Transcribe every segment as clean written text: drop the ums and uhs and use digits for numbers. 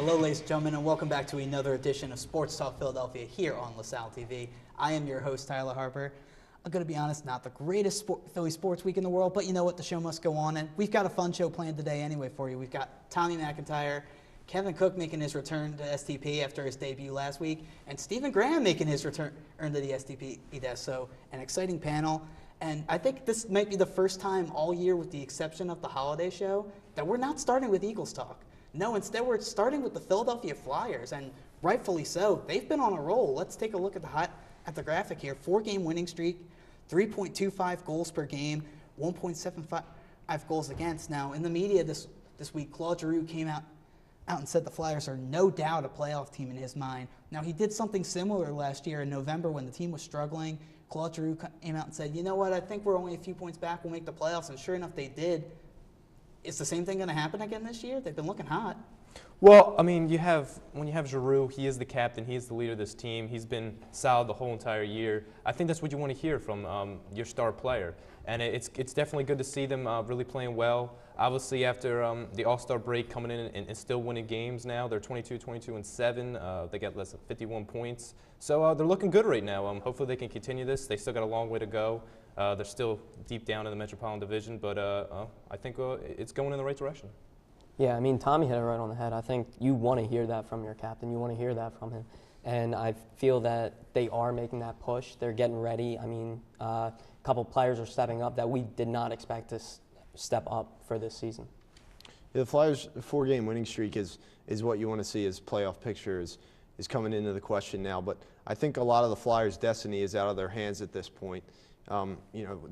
Hello, ladies and gentlemen, and welcome back to another edition of Sports Talk Philadelphia here on LaSalle TV. I am your host, Tyler Harper. I'm going to be honest, not the greatest Philly sports week in the world, but you know what? The show must go on, and we've got a fun show planned today anyway for you. We've got Tommy McIntyre, Kevin Cook making his return to STP after his debut last week, and Stephen Graham making his return to the STP desk. So an exciting panel. And I think this might be the first time all year, with the exception of the holiday show, that we're not starting with Eagles talk. No, instead we're starting with the Philadelphia Flyers, and rightfully so. They've been on a roll. Let's take a look at the graphic here. 4-game winning streak, 3.25 goals per game, 1.75 goals against. Now, in the media this week, Claude Giroux came out and said the Flyers are no doubt a playoff team in his mind. Now, he did something similar last year in November when the team was struggling. Claude Giroux came out and said, you know what, I think we're only a few points back. We'll make the playoffs. And sure enough, they did. Is the same thing going to happen again this year? They've been looking hot. Well, I mean, when you have Giroux, he is the captain. He is the leader of this team. He's been solid the whole entire year. I think that's what you want to hear from your star player. And it's definitely good to see them really playing well. Obviously, after the All-Star break, coming in and still winning games now. They're 22-7. They got less than 51 points. So they're looking good right now. Hopefully they can continue this. They still got a long way to go. They're still deep down in the Metropolitan Division, but I think it's going in the right direction. Yeah, I mean, Tommy hit it right on the head. I think you want to hear that from your captain. You want to hear that from him. And I feel that they are making that push. They're getting ready. I mean, a couple players are stepping up that we did not expect to step up for this season. Yeah, the Flyers' 4-game winning streak is what you want to see as playoff picture is coming into the question now. But I think a lot of the Flyers' destiny is out of their hands at this point.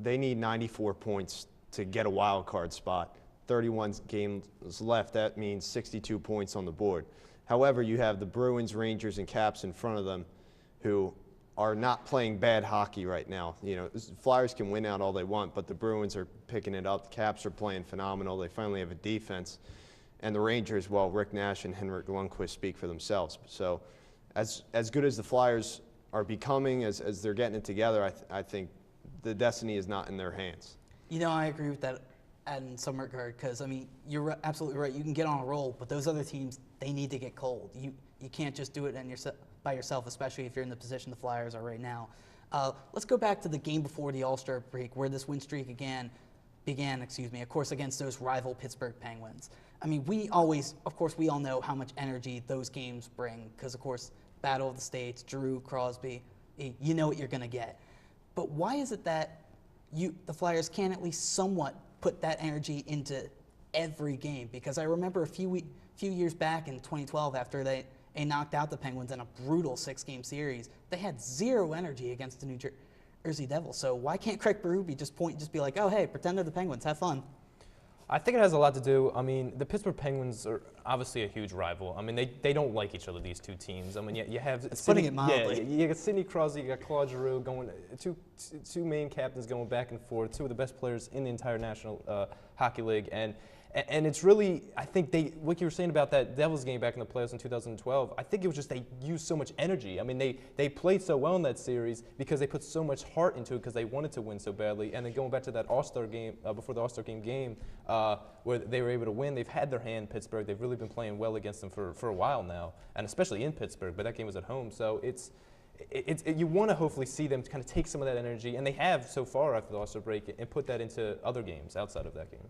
They need 94 points to get a wild card spot. 31 games left. That means 62 points on the board. However, you have the Bruins, Rangers, and Caps in front of them who are not playing bad hockey right now. Flyers can win out all they want, but the Bruins are picking it up. The Caps are playing phenomenal. They finally have a defense. And the Rangers, well, Rick Nash and Henrik Lundqvist speak for themselves. So as good as the Flyers are becoming, as they're getting it together, I think the destiny is not in their hands. I agree with that in some regard because, I mean, you're absolutely right. You can get on a roll, but those other teams, they need to get cold. You can't just do it by yourself, especially if you're in the position the Flyers are right now. Let's go back to the game before the All-Star break where this win streak began, of course, against those rival Pittsburgh Penguins. I mean, we all know how much energy those games bring because, of course, Battle of the States, Giroux, Crosby, you know what you're going to get. But why is it that the Flyers can't at least somewhat put that energy into every game? Because I remember a few years back in 2012 after they knocked out the Penguins in a brutal 6-game series, they had zero energy against the New Jersey Devils. So why can't Craig Berube just be like, oh, hey, pretend they're the Penguins, have fun? I think it has a lot to do. I mean, the Pittsburgh Penguins are obviously a huge rival. I mean, they don't like each other, these two teams. I mean, you have putting it mildly. Yeah, you got Sidney Crosby, you got Claude Giroux going, two main captains going back and forth, two of the best players in the entire National Hockey League, and it's really, I think what you were saying about that Devils game back in the playoffs in 2012, I think it was just they used so much energy. I mean, they played so well in that series because they put so much heart into it because they wanted to win so badly. And then going back to that All-Star game, before the All-Star game where they were able to win, they've had their hand in Pittsburgh. They've really been playing well against them for a while now, and especially in Pittsburgh, but that game was at home. So you want to hopefully see them kind of take some of that energy, and they have so far after the All-Star break, and put that into other games outside of that game.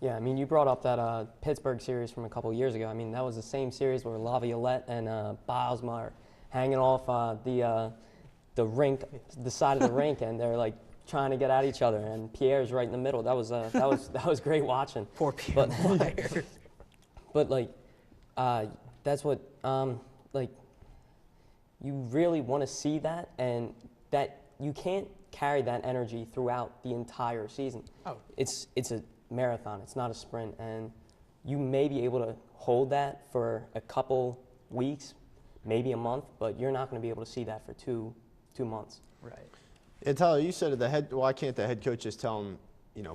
Yeah, I mean, you brought up that Pittsburgh series from a couple of years ago. I mean, that was the same series where Laviolette and Bilesma are hanging off the rink, the side of the rink, and they're like trying to get at each other. And Pierre's right in the middle. That was great watching. Poor Pierre. But that's what you really want to see that, and that you can't carry that energy throughout the entire season. Oh, it's a marathon. It's not a sprint, and you may be able to hold that for a couple weeks, maybe a month, but you're not going to be able to see that for two months. Right. And Tyler, you said why can't the head coach just tell them,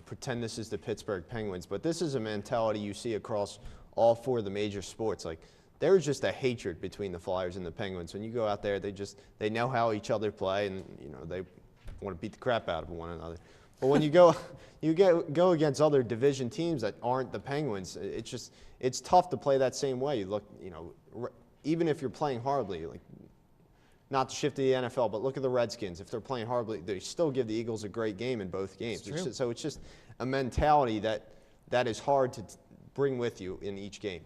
pretend this is the Pittsburgh Penguins? But this is a mentality you see across all 4 of the major sports. Like, there's just a hatred between the Flyers and the Penguins. When you go out there, they know how each other play, and they want to beat the crap out of one another. But when you go go against other division teams that aren't the Penguins. It's tough to play that same way. You look, even if you're playing horribly, like, not to shift to the NFL, but look at the Redskins. If they're playing horribly, they still give the Eagles a great game in both games. So it's just a mentality that is hard to bring with you in each game.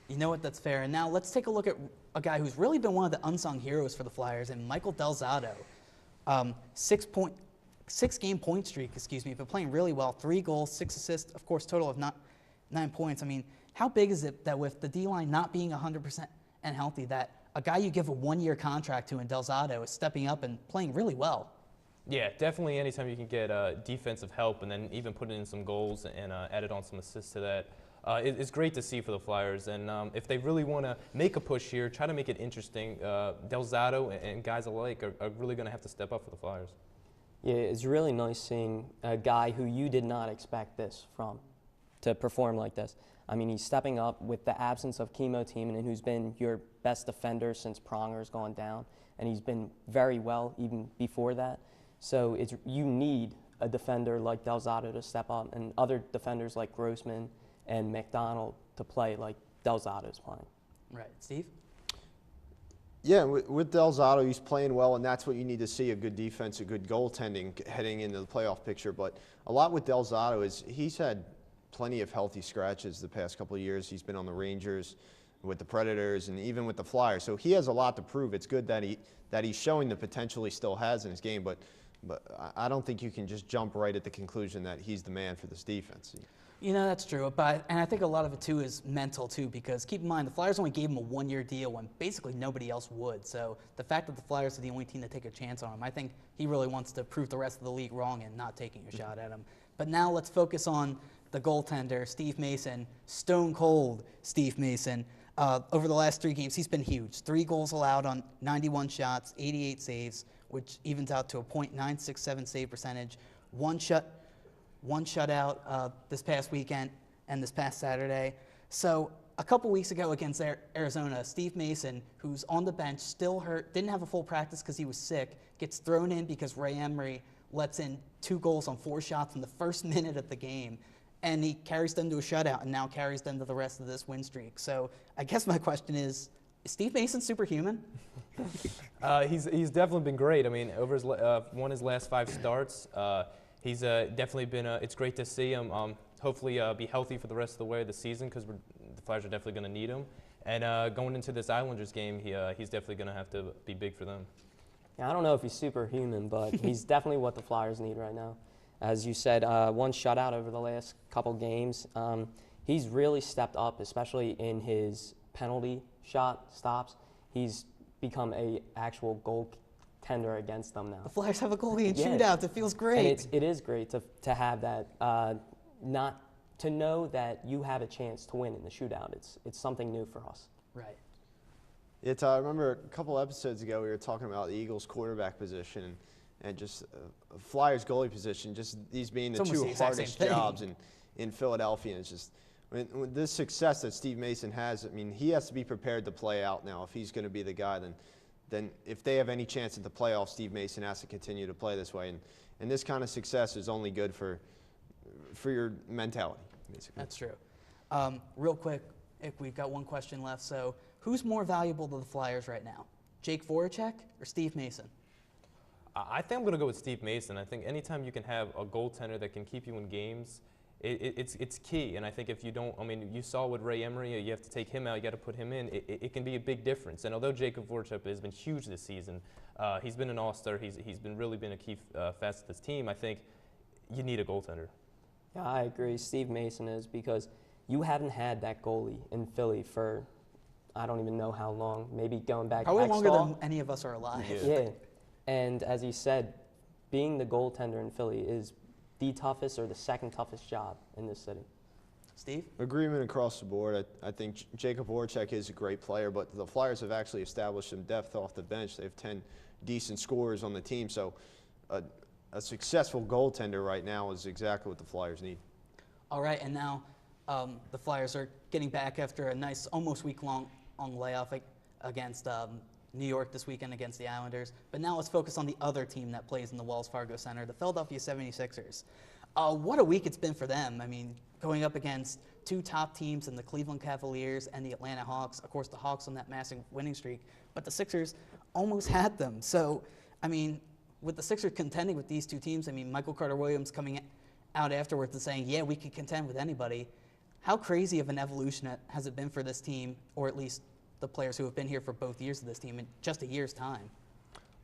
You know what? That's fair. And now let's take a look at a guy who's really been one of the unsung heroes for the Flyers, and Michael Del Zotto. 6-game point streak, but playing really well. 3 goals, 6 assists, of course, total of 9 points. I mean, how big is it that with the D-line not being 100% and healthy, that a guy you give a 1-year contract to in Del Zotto is stepping up and playing really well? Yeah, definitely anytime you can get defensive help and then even put in some goals and added on some assists to that, it's great to see for the Flyers. And if they really want to make a push here, try to make it interesting, Del Zotto and guys alike are really going to have to step up for the Flyers. Yeah, it's really nice seeing a guy who you did not expect this from to perform like this. I mean, he's stepping up with the absence of Chemo Timonen, who's been your best defender since Pronger's gone down, and he's been very well even before that. So you need a defender like Del Zotto to step up, and other defenders like Grossman and McDonald to play like Del Zotto is playing. Right. Steve? Yeah, with Del Zotto, he's playing well, and that's what you need to see, a good defense, a good goaltending heading into the playoff picture. But a lot with Del Zotto is he's had plenty of healthy scratches the past couple of years. He's been on the Rangers, with the Predators, and even with the Flyers. So he has a lot to prove. It's good that he's showing the potential he still has in his game, but I don't think you can just jump right at the conclusion that he's the man for this defense. That's true. And I think a lot of it, too, is mental, too, because keep in mind, the Flyers only gave him a 1-year deal when basically nobody else would. So the fact that the Flyers are the only team to take a chance on him, I think he really wants to prove the rest of the league wrong and not taking a shot at him. But now let's focus on the goaltender, Steve Mason, stone cold Steve Mason. Over the last 3 games, he's been huge. 3 goals allowed on 91 shots, 88 saves, which evens out to a .967 save percentage. One shutout this past weekend and this past Saturday. So a couple weeks ago against Arizona, Steve Mason, who's on the bench, still hurt, didn't have a full practice because he was sick, gets thrown in because Ray Emery lets in 2 goals on 4 shots in the first minute of the game. And he carries them to a shutout and now carries them to the rest of this win streak. So I guess my question is Steve Mason superhuman? He's definitely been great. I mean, over his last 5 starts, he's definitely been. It's great to see him. Hopefully, be healthy for the rest of the way of the season because the Flyers are definitely going to need him. And going into this Islanders game, he's definitely going to have to be big for them. Yeah, I don't know if he's superhuman, but he's definitely what the Flyers need right now. As you said, 1 shutout over the last couple games. He's really stepped up, especially in his penalty shot stops. He's become a actual goaltender against them now. The Flyers have a goalie in shootouts. It feels great. And it is great to have that, to know that you have a chance to win in the shootout. It's something new for us. Right. I remember a couple episodes ago we were talking about the Eagles quarterback position and just Flyers goalie position, just these being the 2 hardest jobs in Philadelphia. And it's just, with this success that Steve Mason has, I mean, he has to be prepared to play out now. If he's going to be the guy, then if they have any chance at the playoffs, Steve Mason has to continue to play this way. And this kind of success is only good for your mentality, basically. That's true. Real quick, we've got 1 question left. So who's more valuable to the Flyers right now, Jake Voracek or Steve Mason? I think I'm going to go with Steve Mason. I think anytime you can have a goaltender that can keep you in games, it's key. And I think if you don't, I mean, you saw with Ray Emery, you have to take him out, you got to put him in. It can be a big difference. And although Jacob Voracek has been huge this season, he's been an all-star, he's really been a key facet of this team, I think you need a goaltender. Yeah, I agree. Steve Mason is, because you haven't had that goalie in Philly for I don't even know how long, maybe going back probably longer than any of us are alive. Yeah. And as he said, being the goaltender in Philly is the toughest or the second toughest job in this city. Steve? Agreement across the board. I think Jacob Voracek is a great player, but the Flyers have actually established some depth off the bench. They have 10 decent scorers on the team, so a successful goaltender right now is exactly what the Flyers need. All right, and now the Flyers are getting back after a nice, almost week-long layoff against New York this weekend against the Islanders. But now let's focus on the other team that plays in the Wells Fargo Center, the Philadelphia 76ers. What a week it's been for them. I mean, going up against two top teams in the Cleveland Cavaliers and the Atlanta Hawks. Of course, the Hawks on that massive winning streak, but the Sixers almost had them. So, I mean, with the Sixers contending with these two teams, I mean, Michael Carter-Williams coming out afterwards and saying, yeah, we could contend with anybody. How crazy of an evolution has it been for this team, or at least the players who have been here for both years of this team in just a year's time?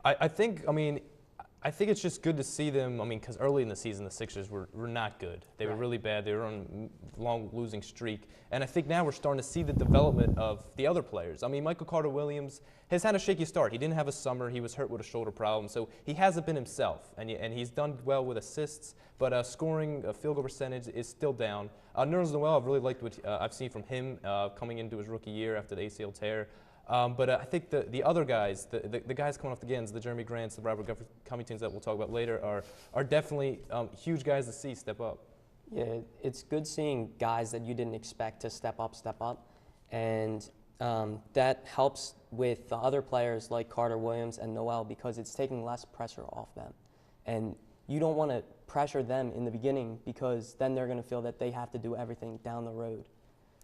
I think it's just good to see them. I mean, because early in the season, the Sixers were not good. They were really bad. They were on a long losing streak. And I think now we're starting to see the development of the other players. I mean, Michael Carter-Williams has had a shaky start. He didn't have a summer. He was hurt with a shoulder problem. So he hasn't been himself. And he's done well with assists, but scoring field goal percentage is still down. Nerlens Noel, I've really liked what I've seen from him coming into his rookie year after the ACL tear. But I think the other guys, the guys coming off the Gins, the Jeremy Grants, the Robert Covingtons that we'll talk about later, are definitely huge guys to see step up. Yeah, it's good seeing guys that you didn't expect to step up. And that helps with the other players like Carter-Williams and Noel because it's taking less pressure off them. And you don't want to pressure them in the beginning because then they're going to feel that they have to do everything down the road.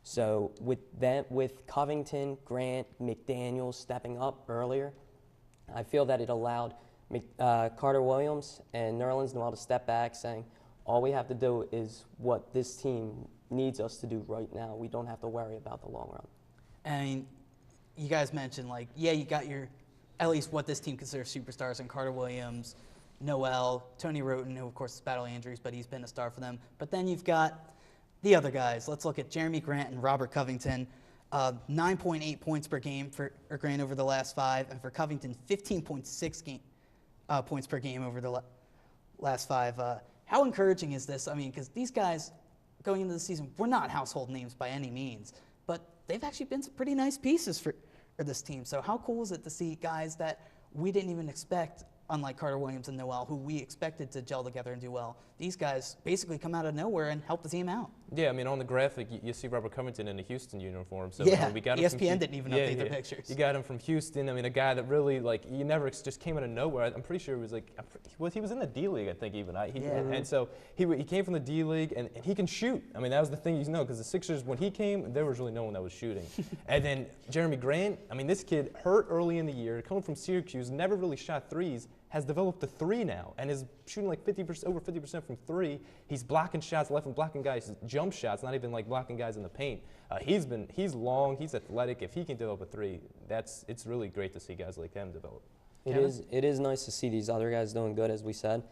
So with Covington, Grant, McDaniels stepping up earlier, I feel that it allowed Carter-Williams and Nerlens Noel to step back saying, all we have to do is what this team needs us to do right now. We don't have to worry about the long run. I mean, you guys mentioned, like, yeah, you got your, at least what this team considers superstars, and Carter-Williams, Noel, Tony Wroten, who of course is battling injuries, but he's been a star for them. But then you've got the other guys. Let's look at Jeremy Grant and Robert Covington. 9.8 points per game for Grant over the last 5, and for Covington, 15.6 points per game over the last 5. How encouraging is this? I mean, because these guys going into the season were not household names by any means, but they've actually been some pretty nice pieces for this team. So how cool is it to see guys that we didn't even expect, unlike Carter-Williams and Noel, who we expected to gel together and do well, these guys basically come out of nowhere and help the team out. Yeah, I mean, on the graphic, you see Robert Covington in a Houston uniform. So yeah, we got ESPN didn't even update the pictures. You got him from Houston. I mean, a guy that really, like, you never just came out of nowhere. I'm pretty sure he was like, he was in the D-League, I think, even. And so he came from the D-League, and he can shoot. I mean, that was the thing you know, because the Sixers, when he came, there was really no one that was shooting. And then Jeremy Grant, I mean, this kid hurt early in the year, coming from Syracuse, never really shot threes, has developed a 3 now and is shooting like over 50% from 3. He's blocking shots left and blocking guys jump shots, not even like blocking guys in the paint. He's long, he's athletic. If he can develop a 3, it's really great to see guys like him develop. It is nice to see these other guys doing good, as we said.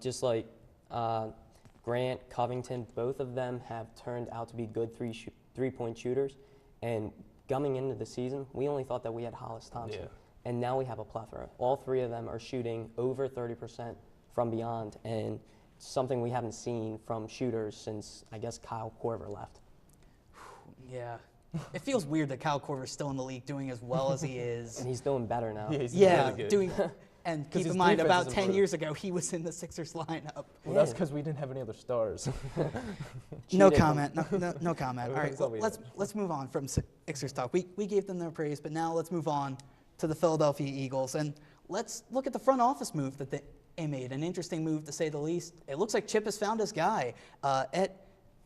Just like Grant, Covington, both of them have turned out to be good three-point shooters. And coming into the season, we only thought that we had Hollis Thompson. Yeah. And now we have a plethora. All 3 of them are shooting over 30% from beyond, and something we haven't seen from shooters since, I guess, Kyle Korver left. Yeah. It feels weird that Kyle Korver's still in the league doing as well as he is. And he's doing better now. Yeah, he's really good. And keep in mind, about 10 years ago, he was in the Sixers lineup. Well, that's because we didn't have any other stars. No comment. No comment. All right, well, let's move on from Sixers talk. We gave them their praise, but now let's move on to the Philadelphia Eagles. And let's look at the front office move that they made. An interesting move, to say the least. It looks like Chip has found his guy. Ed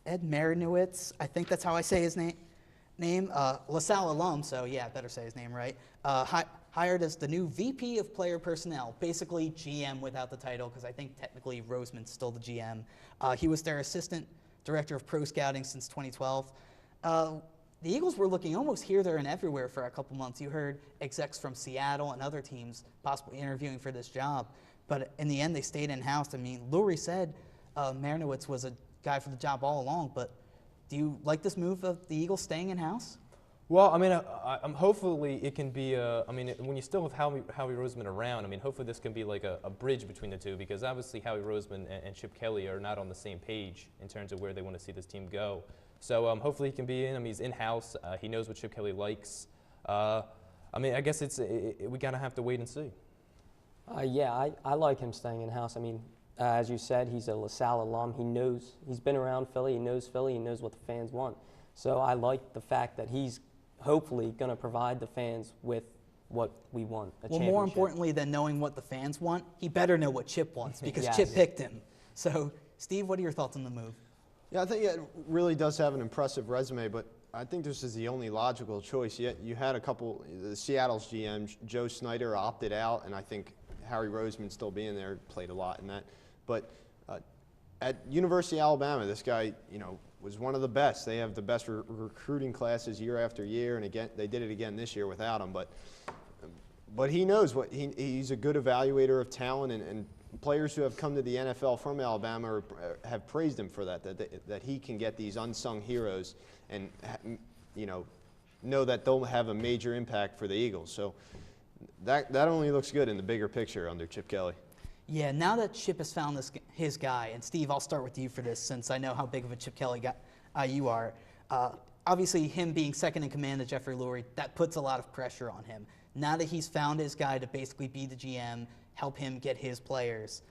Marinowitz, I think that's how I say his name. LaSalle alum, so yeah, I better say his name right. Hired as the new VP of Player Personnel, basically GM without the title, because I think technically Roseman's still the GM. He was their assistant director of pro scouting since 2012. The Eagles were looking almost here, there, and everywhere for a couple months. You heard execs from Seattle and other teams possibly interviewing for this job. But in the end, they stayed in-house. I mean, Lurie said Marinowitz was a guy for the job all along. But do you like this move of the Eagles staying in-house? Well, I mean, I'm hopefully it can be I mean, when you still have Howie Roseman around, I mean, hopefully this can be like a bridge between the two, because obviously Howie Roseman and Chip Kelly are not on the same page in terms of where they want to see this team go. So hopefully he can be in. I mean, he's in-house. He knows what Chip Kelly likes. I mean, I guess we gotta have to wait and see. Yeah, I like him staying in-house. I mean, as you said, he's a LaSalle alum. He's been around Philly. He knows what the fans want. So I like the fact that he's hopefully going to provide the fans with what we want, a championship. More importantly than knowing what the fans want, he better know what Chip wants, because Yes. Chip picked him. So Steve, what are your thoughts on the move? Yeah, I think it really does have an impressive resume, but I think this is the only logical choice. Yet you had a couple, the Seattle's GM, Joe Snyder, opted out, and I think Harry Roseman still being there played a lot in that. But at University of Alabama, this guy, was one of the best. They have the best recruiting classes year after year, and again, they did it again this year without him. But he knows what he's a good evaluator of talent, and players who have come to the NFL from Alabama have praised him for that he can get these unsung heroes and know that they'll have a major impact for the Eagles. So that only looks good in the bigger picture under Chip Kelly. Yeah, now that Chip has found his guy, and Steve, I'll start with you for this since I know how big of a Chip Kelly guy you are. Obviously, him being second in command to Jeffrey Lurie, that puts a lot of pressure on him. Now that he's found his guy to basically be the GM, help him get his players,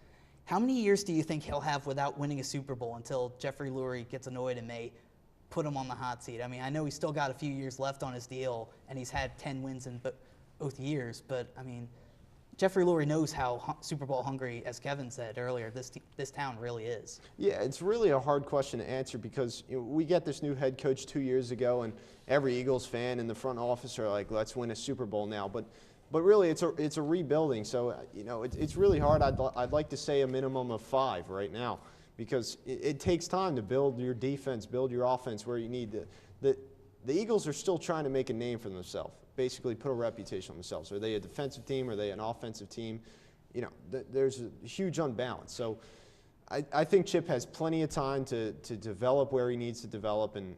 how many years do you think he'll have without winning a Super Bowl until Jeffrey Lurie gets annoyed and may put him on the hot seat? I mean, I know he's still got a few years left on his deal, and he's had 10 wins in both years, but, I mean, Jeffrey Lurie knows how Super Bowl hungry, as Kevin said earlier, this town really is. Yeah, it's really a hard question to answer because we get this new head coach 2 years ago, and every Eagles fan in the front office are like, let's win a Super Bowl now. But really, it's a rebuilding. So it's really hard. I'd like to say a minimum of 5 right now because it takes time to build your defense, build your offense where you need to. The Eagles are still trying to make a name for themselves. Basically put a reputation on themselves. Are they a defensive team? Are they an offensive team? There's a huge unbalance. So I think Chip has plenty of time to develop where he needs to develop and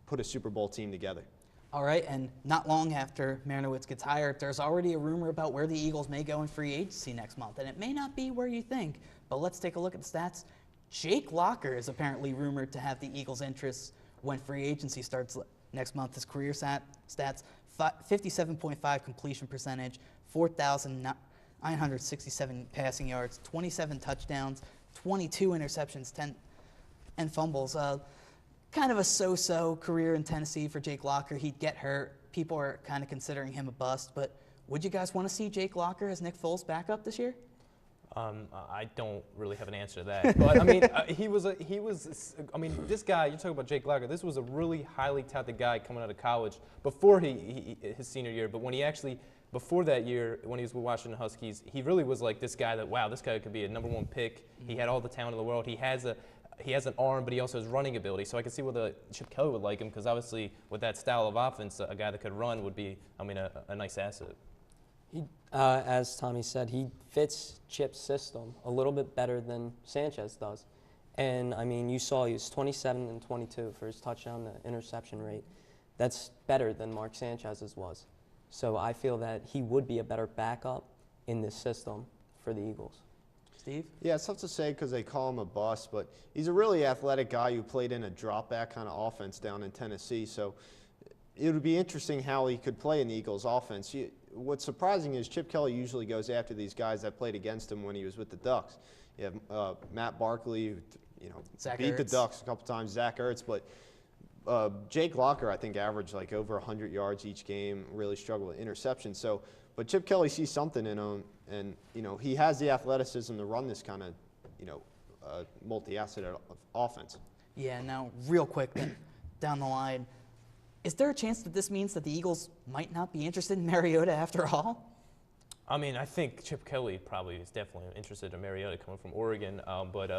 put a Super Bowl team together. All right, and not long after Marinowitz gets hired, there's already a rumor about where the Eagles may go in free agency next month, and it may not be where you think, but let's take a look at the stats. Jake Locker is apparently rumored to have the Eagles' interests when free agency starts next month. His career stats, 57.5 completion percentage, 4,967 passing yards, 27 touchdowns, 22 interceptions, 10 and fumbles. Kind of a so-so career in Tennessee for Jake Locker. He'd get hurt. People are kind of considering him a bust, but would you guys want to see Jake Locker as Nick Foles' backup this year? I don't really have an answer to that, but I mean, this guy, you're talking about Jake Locker, this was a really highly touted guy coming out of college before his senior year, but when he actually, before that year, when he was with Washington Huskies, he really was like this guy that, wow, this guy could be a #1 pick. He had all the talent in the world. He has an arm, but he also has running ability, so I can see whether Chip Kelly would like him, because obviously with that style of offense, a guy that could run would be, a nice asset. As Tommy said, he fits Chip's system a little bit better than Sanchez does. And, you saw he was 27 and 22 for his touchdown to interception rate. That's better than Mark Sanchez's was. So I feel that he would be a better backup in this system for the Eagles. Steve? Yeah, it's tough to say because they call him a bust, but he's a really athletic guy who played in a drop-back kind of offense down in Tennessee. So it would be interesting how he could play in the Eagles' offense. What's surprising is Chip Kelly usually goes after these guys that played against him when he was with the Ducks. You have Matt Barkley, who beat the Ducks a couple times, Zach Ertz, but Jake Locker, I think, averaged like over 100 yards each game, really struggled with interceptions. So, but Chip Kelly sees something in him, and he has the athleticism to run this kind of multi-asset offense. Yeah. Now, real quick, down the line, is there a chance that this means that the Eagles might not be interested in Mariota after all? I think Chip Kelly probably is definitely interested in Mariota coming from Oregon, but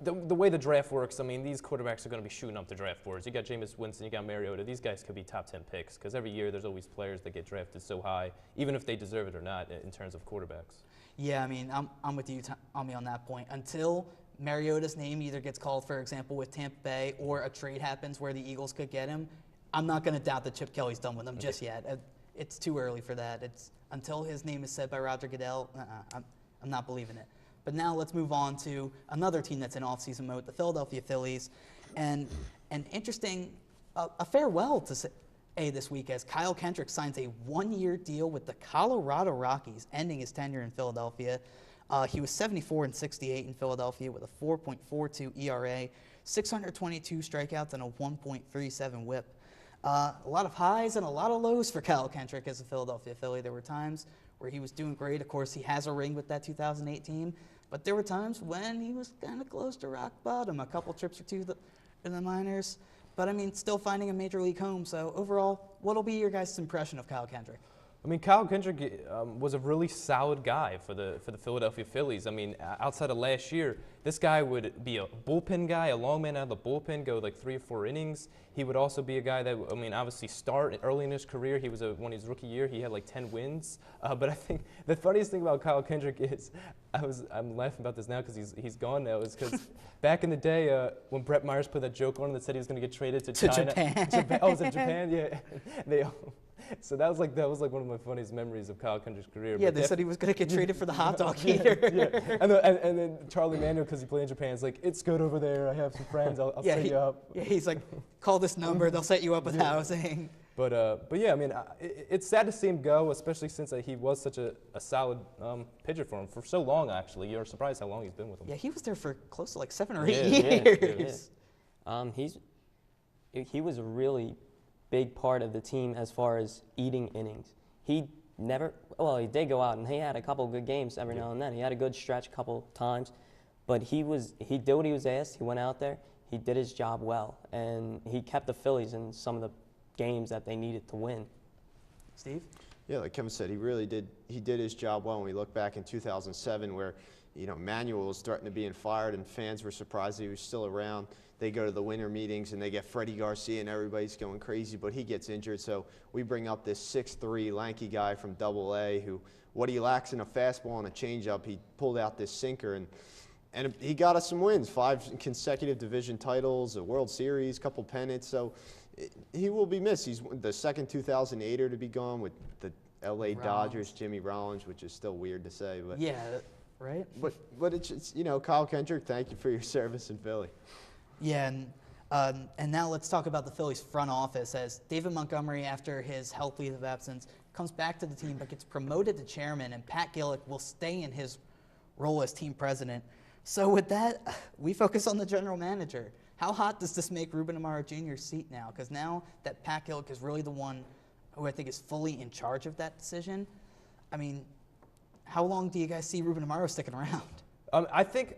the way the draft works, these quarterbacks are going to be shooting up the draft boards. You got Jameis Winston, you got Mariota. These guys could be top 10 picks because every year there's always players that get drafted so high, even if they deserve it or not in terms of quarterbacks. Yeah, I'm with you, Tommy, on that point. Until Mariota's name either gets called, for example, with Tampa Bay, or a trade happens where the Eagles could get him, I'm not going to doubt that Chip Kelly's done with him just yet. It's too early for that. Until his name is said by Roger Goodell, I'm not believing it. But now let's move on to another team that's in off-season mode, the Philadelphia Phillies. And an interesting, a farewell to say this week as Kyle Kendrick signs a 1-year deal with the Colorado Rockies, ending his tenure in Philadelphia. He was 74 and 68 in Philadelphia with a 4.42 ERA, 622 strikeouts, and a 1.37 WHIP. A lot of highs and a lot of lows for Kyle Kendrick as a Philadelphia Philly. There were times where he was doing great. Of course, he has a ring with that 2008 team, But there were times when he was kind of close to rock bottom, a couple trips or two in the minors. But, I mean, still finding a major league home. So, overall, what will be your guys' impression of Kyle Kendrick? I mean, Kyle Kendrick was a really solid guy for the Philadelphia Phillies. I mean, outside of last year, this guy would be a bullpen guy, a long man out of the bullpen, go like 3 or 4 innings. He would also be a guy that, I mean, obviously start early in his career. He was when his rookie year, he had like 10 wins. But I think the funniest thing about Kyle Kendrick is, I'm laughing about this now because he's gone now, is because back in the day when Brett Myers put that joke on that said he was going to get traded to China. Japan. Oh, was it Japan? Yeah. So that was like one of my funniest memories of Kyle Kendrick's career. Yeah, they said he was going to get traded for the hot dog eater. Yeah. And then Charlie Manuel, because he played in Japan, is like, it's good over there. I have some friends. I'll set you up. Yeah, he's like, call this number. They'll set you up with housing. But yeah, I mean, it's sad to see him go, especially since he was such a solid pitcher for him for so long. Actually, you're surprised how long he's been with him. Yeah, he was there for close to like 7 or 8 years. He was a really big part of the team as far as eating innings. He did go out and he had a couple good games every now and then. He had a good stretch a couple times, but he did what he was asked. He went out there, he did his job well, and he kept the Phillies in some of the games that they needed to win. Steve? Yeah, like Kevin said, he really did. He did his job well. When we look back in 2007, where Manuel was threatened to being fired, and fans were surprised he was still around. They go to the winter meetings and they get Freddie Garcia and everybody's going crazy, but he gets injured. So we bring up this 6'3" lanky guy from Double-A who, what he lacks in a fastball and a changeup, he pulled out this sinker and he got us some wins, 5 consecutive division titles, a World Series, couple pennants. So he will be missed. He's the second 2008er to be gone with the L.A. Dodgers, Jimmy Rollins, which is still weird to say, but yeah, right. But it's Kyle Kendrick, thank you for your service in Philly. Yeah, and now let's talk about the Phillies front office, as David Montgomery, after his health leave of absence, comes back to the team but gets promoted to chairman, and Pat Gillick will stay in his role as team president. So with that, we focus on the general manager. How hot does this make Ruben Amaro Jr.'s seat now? Because now that Pat Gillick is really the one who I think is fully in charge of that decision, I mean, how long do you guys see Ruben Amaro sticking around? I think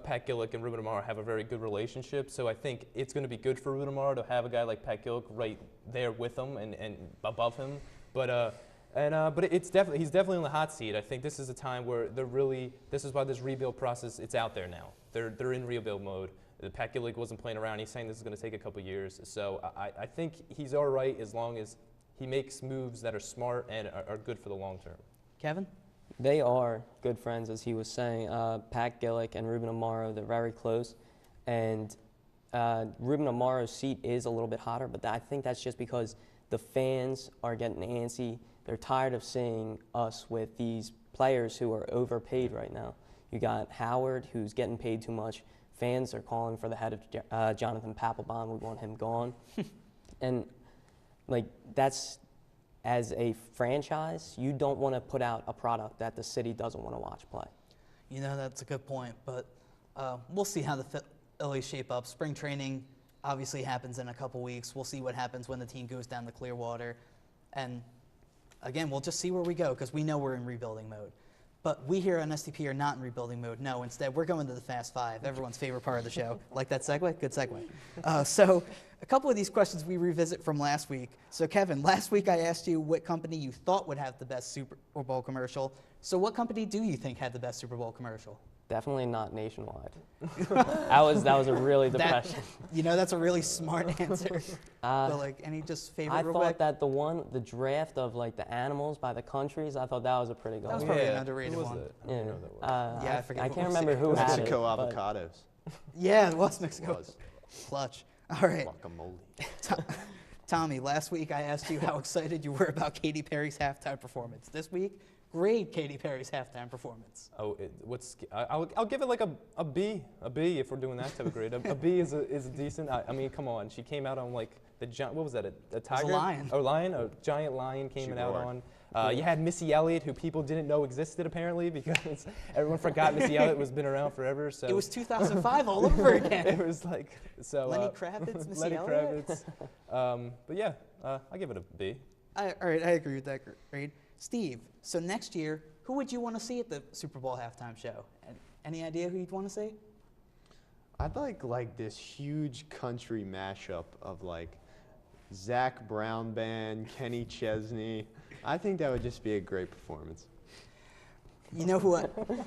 Pat Gillick and Ruben Amaro have a very good relationship, so I think it's going to be good for Ruben Amaro to have a guy like Pat Gillick right there with him and above him. But he's definitely on the hot seat. I think this is a time where this is why this rebuild process, it's out there now. They're in rebuild mode. Pat Gillick wasn't playing around. He's saying this is going to take a couple years. So I think he's all right as long as he makes moves that are smart and are good for the long term. Kevin? They are good friends, as he was saying. Pat Gillick and Ruben Amaro, they're very close. And Ruben Amaro's seat is a little bit hotter, but I think that's just because the fans are getting antsy. They're tired of seeing us with these players who are overpaid right now. You got Howard, who's getting paid too much. Fans are calling for the head of Jonathan Papelbon. We want him gone. And, that's... As a franchise, you don't want to put out a product that the city doesn't want to watch play. That's a good point, but we'll see how the Phillies shape up. Spring training obviously happens in a couple weeks. We'll see what happens when the team goes down to Clearwater. And, again, we'll just see where we go because we know we're in rebuilding mode. But we here on STP are not in rebuilding mode. No, instead, we're going to the Fast Five, everyone's favorite part of the show. Like that segue? Good segue. So a couple of these questions we revisit from last week. So, Kevin, last week I asked you what company you thought would have the best Super Bowl commercial. So what company do you think had the best Super Bowl commercial? Definitely not Nationwide. that was a really depression. That's a really smart answer. But any just favorite? I thought that the draft of the animals by the countries. I thought that was a pretty good one. That was probably an underrated one. I forget. I can't remember who had Mexico it. avocados. Yeah, it was Mexico. It was. Clutch. All right. Guacamole. Tommy, last week I asked you how excited you were about Katy Perry's halftime performance. This week, grade Katy Perry's halftime performance. I'll give it a B if we're doing that type of grade. A B is decent. I mean, come on, she came out on the giant. What was that? A tiger? It was a lion. A lion? A giant lion came out roared. on. You had Missy Elliott, who people didn't know existed apparently because everyone forgot Missy Elliott was been around forever. So it was 2005 all over again. It was so. Lenny Kravitz, Missy Lenny Elliott. Kravitz. But yeah, I give it a B. All right, I agree with that grade. Steve, so next year, who would you want to see at the Super Bowl halftime show? Any idea who you'd want to see? I'd like this huge country mashup of like Zach Brown Band, Kenny Chesney. I think that would just be a great performance. You know who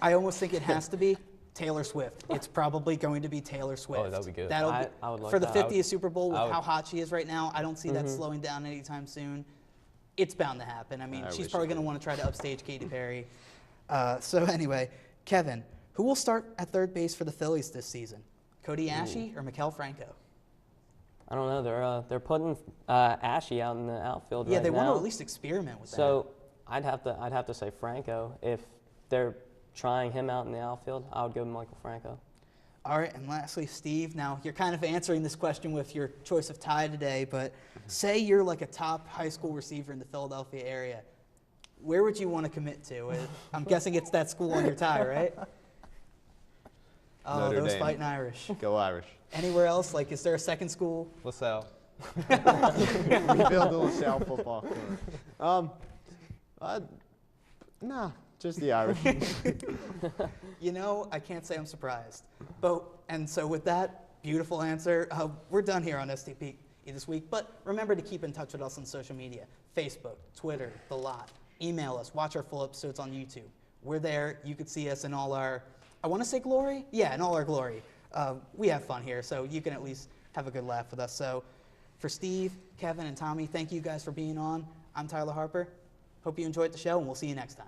I almost think it has to be? Taylor Swift. It's probably going to be Taylor Swift. Oh, that would be good. I would like for the that. 50th Super Bowl, with I would- how hot she is right now, I don't see that slowing down anytime soon. It's bound to happen. I mean, I she's wish probably it going to did. want to try to upstage Katy Perry. So anyway, Kevin, who will start at third base for the Phillies this season? Cody Ashe or Maikel Franco? I don't know. They're putting Ashe out in the outfield Yeah, right they now. want to at least experiment with that. So I'd have to say Franco. If they're trying him out in the outfield, I would go Michael Franco. All right, and lastly, Steve, now you're kind of answering this question with your choice of tie today, but say you're like a top high school receiver in the Philadelphia area. Where would you want to commit to? I'm guessing it's that school on your tie, right? Oh, Notre those Dame. fighting Irish. Go Irish. Anywhere else? Like, is there a second school? LaSalle. Rebuild the LaSalle football club. Nah, just the Irish. You know, I can't say I'm surprised. And so with that beautiful answer, we're done here on STP this week. But remember to keep in touch with us on social media, Facebook, Twitter, the lot. Email us. Watch our full episodes on YouTube. We're there. You could see us in all our, I want to say glory? Yeah, in all our glory. We have fun here, so you can at least have a good laugh with us. So for Steve, Kevin, and Tommy, thank you guys for being on. I'm Tyler Harper. Hope you enjoyed the show, and we'll see you next time.